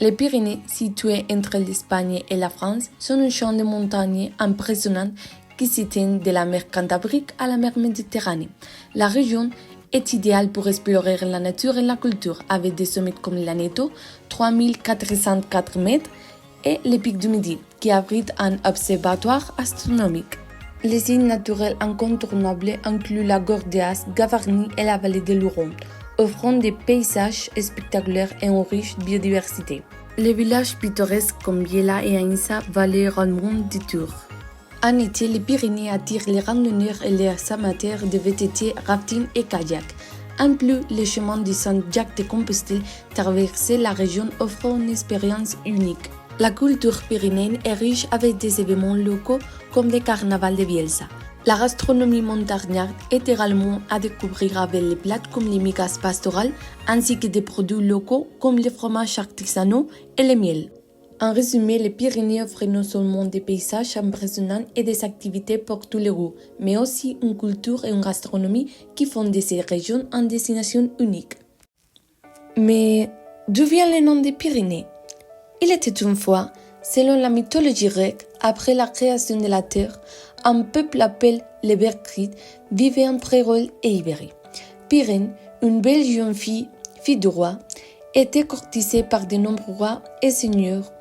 Les Pyrénées, situées entre l'Espagne et la France, sont un champ de montagnes impressionnant qui s'étend de la mer Cantabrique à la mer Méditerranée. La région est idéale pour explorer la nature et la culture, avec des sommets comme l'Aneto, 3404 mètres, et le Pic du Midi, qui abrite un observatoire astronomique. Les sites naturels incontournables incluent la Gorge d'As, Gavarnie et la vallée de l'Ouron, offrant des paysages spectaculaires et une riche biodiversité. Les villages pittoresques comme Biella et Aïnsa valent également du tour. En été, les Pyrénées attirent les randonneurs et les amateurs de VTT, rafting et kayak. En plus, le chemin du Saint-Jacques-de-Compostelle traverse la région offrant une expérience unique. La culture pyrénéenne est riche avec des événements locaux comme le carnaval de Bielsa. La gastronomie montagnarde est également à découvrir avec les plats comme les migas pastorales ainsi que des produits locaux comme les fromages artisanaux et le miel. En résumé, les Pyrénées offrent non seulement des paysages impressionnants et des activités pour tous les goûts, mais aussi une culture et une gastronomie qui font de ces régions une destination unique. Mais d'où vient le nom des Pyrénées? Il était une fois, selon la mythologie grecque, après la création de la Terre, un peuple appelé les Bercrides vivait entre Hérole et Ibérie. Pyrène, une belle jeune fille du roi, était courtisée par de nombreux rois et seigneurs,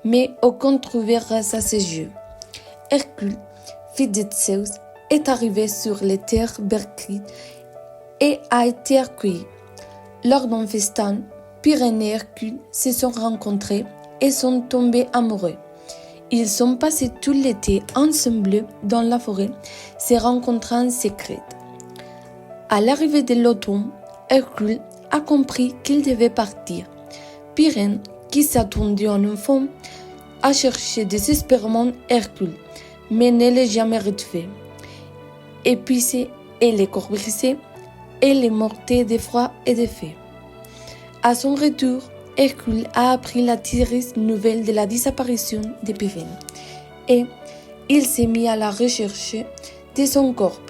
mais aucun trouvait grâce à ses yeux. Hercule, fils de Zeus, est arrivé sur les terres Bercrides et a été accueilli. Lors d'un festin, Pyrène et Hercule se sont rencontrés et sont tombés amoureux. Ils ont passé tout l'été ensemble dans la forêt, se rencontrant en secret. À l'arrivée de l'automne, Hercule a compris qu'il devait partir. Pyrène, qui s'attendait à un enfant, a cherché désespérément Hercule, mais ne l'a jamais retrouvé. Épuisé et le corps brisé, elle est morte de froid et de faim. À son retour, Hercule a appris la triste nouvelle de la disparition de Pyrène et il s'est mis à la recherche de son corps.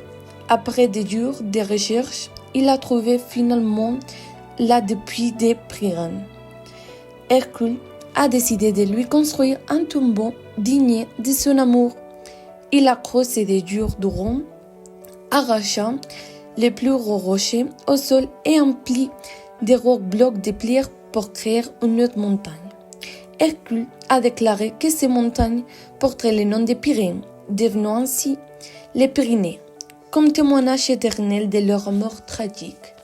Après des jours de recherche, il a trouvé finalement la dépouille de Pyrène. Hercule a décidé de lui construire un tombeau digne de son amour. Il a creusé des jours de ronds, arrachant les plus gros rochers au sol et empli des blocs de pierre pour créer une autre montagne. Hercule a déclaré que ces montagnes porteraient le nom de Pyrène, devenant ainsi les Pyrénées, comme témoignage éternel de leur mort tragique.